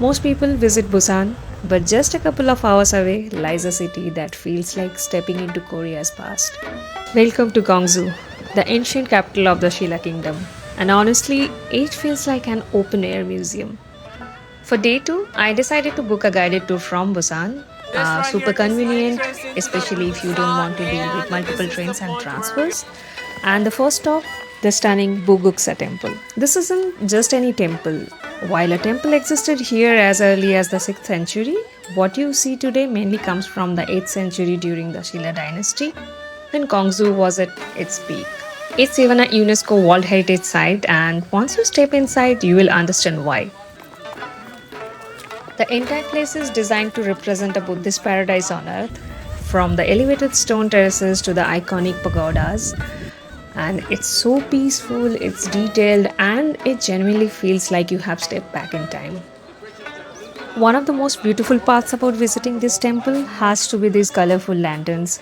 Most people visit Busan, but just a couple of hours away lies a city that feels like stepping into Korea's past. Welcome to Gyeongju, the ancient capital of the Shilla Kingdom. And honestly, it feels like an open air museum. For day 2, I decided to book a guided tour from Busan. Super convenient, especially if you don't want to deal with multiple trains and transfers. And the first stop, the stunning Buguksa temple. This isn't just any temple. While a temple existed here as early as the 6th century, what you see today mainly comes from the 8th century during the Shilla dynasty, when Gyeongju was at its peak. It's even a UNESCO World Heritage Site, and once you step inside, you will understand why. The entire place is designed to represent a Buddhist paradise on earth, from the elevated stone terraces to the iconic pagodas. And it's so peaceful, it's detailed, and it genuinely feels like you have stepped back in time. One of the most beautiful parts about visiting this temple has to be these colorful lanterns.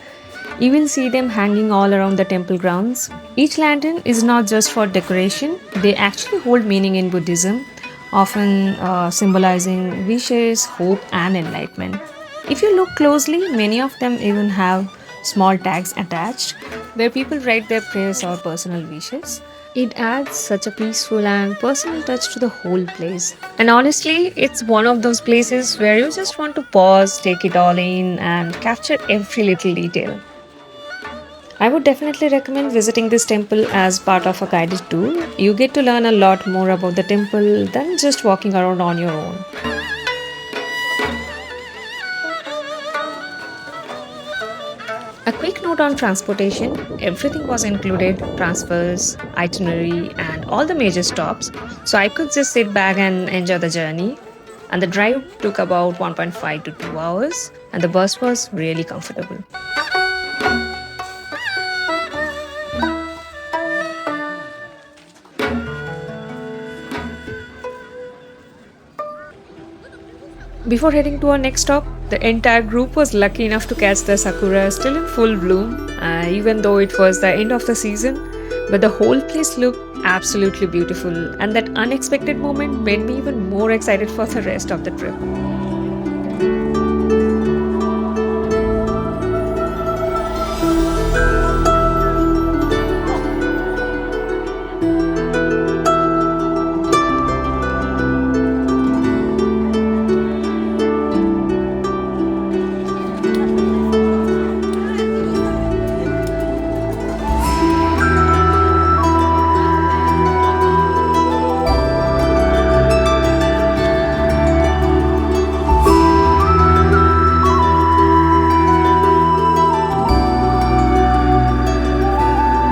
You will see them hanging all around the temple grounds. Each lantern is not just for decoration, they actually hold meaning in Buddhism, often symbolizing wishes, hope, and enlightenment. If you look closely, many of them even have small tags attached where people write their prayers or personal wishes. It adds such a peaceful and personal touch to the whole place. And honestly, it's one of those places where you just want to pause, take it all in, and capture every little detail. I would definitely recommend visiting this temple as part of a guided tour. You get to learn a lot more about the temple than just walking around on your own. A quick note on transportation, everything was included transfers, itinerary, and all the major stops. So I could just sit back and enjoy the journey. And the drive took about 1.5 to 2 hours, and the bus was really comfortable. Before heading to our next stop, the entire group was lucky enough to catch the sakura still in full bloom, even though it was the end of the season. But the whole place looked absolutely beautiful, and that unexpected moment made me even more excited for the rest of the trip.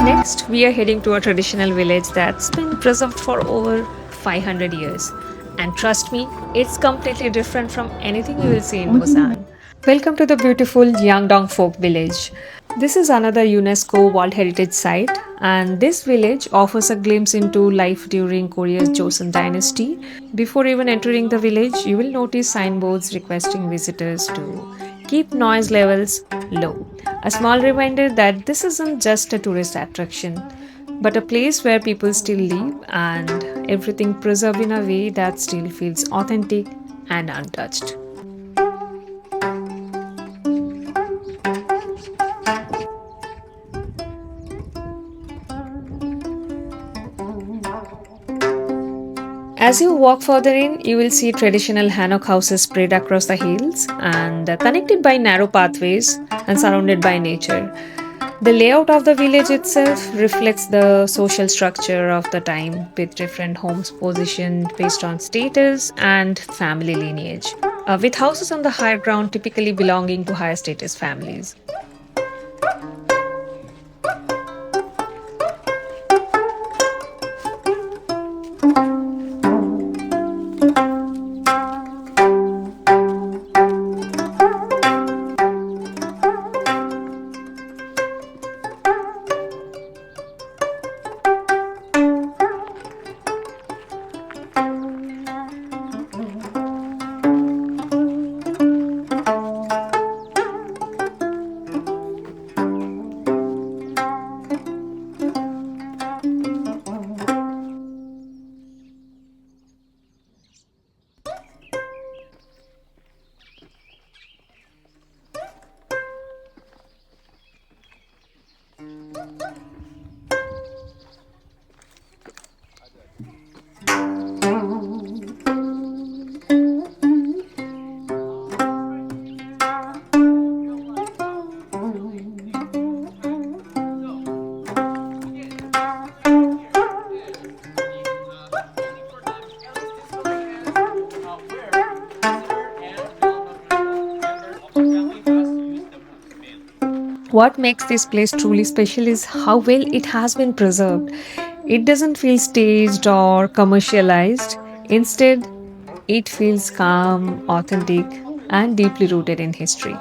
Next, we are heading to a traditional village that's been preserved for over 500 years. And trust me, it's completely different from anything you will see in Busan. Welcome to the beautiful Yangdong Folk Village. This is another UNESCO World Heritage Site, and this village offers a glimpse into life during Korea's Joseon dynasty. Before even entering the village, you will notice signboards requesting visitors to keep noise levels low. A small reminder that this isn't just a tourist attraction, but a place where people still live and everything preserved in a way that still feels authentic and untouched. As you walk further in, you will see traditional hanok houses spread across the hills and connected by narrow pathways and surrounded by nature. The layout of the village itself reflects the social structure of the time, with different homes positioned based on status and family lineage, with houses on the higher ground typically belonging to higher status families. What makes this place truly special is how well it has been preserved. It doesn't feel staged or commercialized. Instead, it feels calm, authentic, and deeply rooted in history.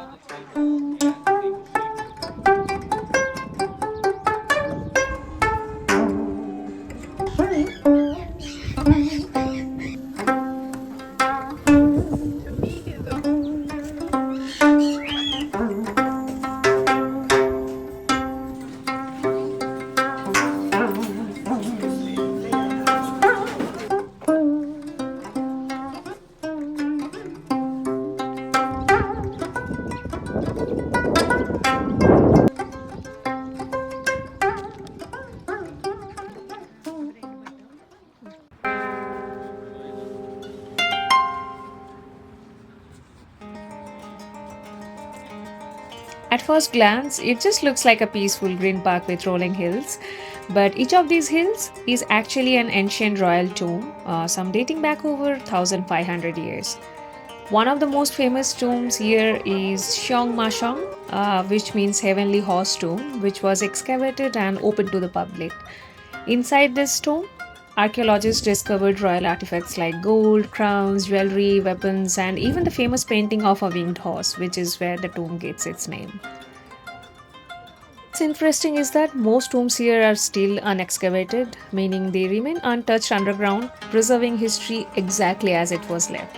At first glance, it just looks like a peaceful green park with rolling hills. But each of these hills is actually an ancient royal tomb, some dating back over 1500 years. One of the most famous tombs here is Mashang, which means heavenly horse tomb, which was excavated and opened to the public. Inside this tomb, archaeologists discovered royal artifacts like gold, crowns, jewelry, weapons, and even the famous painting of a winged horse, which is where the tomb gets its name. What's interesting is that most tombs here are still unexcavated, meaning they remain untouched underground, preserving history exactly as it was left.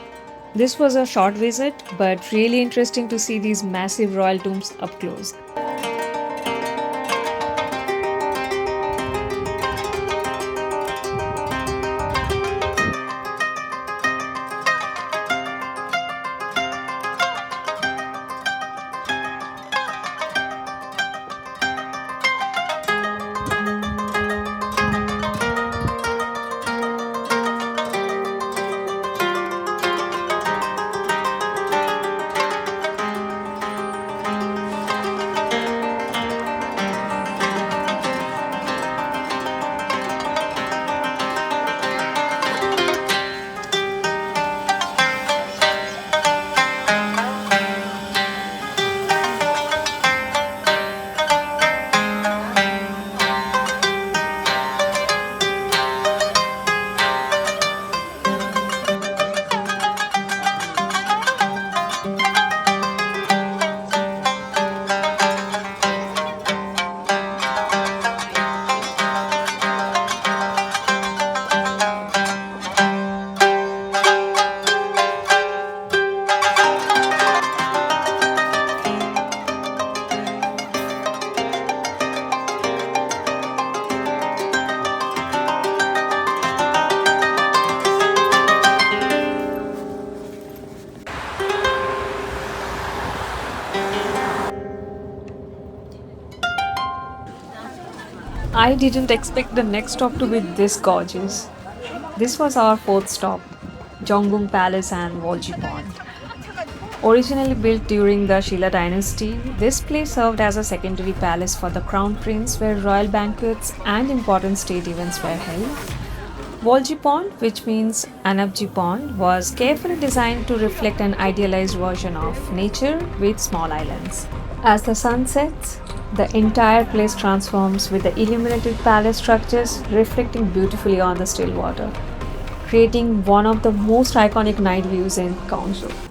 This was a short visit, but really interesting to see these massive royal tombs up close. I didn't expect the next stop to be this gorgeous. This was our fourth stop, Jongbung Palace and Wolji Pond. Originally built during the Shilla dynasty, this place served as a secondary palace for the crown prince where royal banquets and important state events were held. Wolji Pond, which means Anabji Pond, was carefully designed to reflect an idealized version of nature with small islands. As the sun sets, the entire place transforms with the illuminated palace structures reflecting beautifully on the still water, creating one of the most iconic night views in Gyeongju.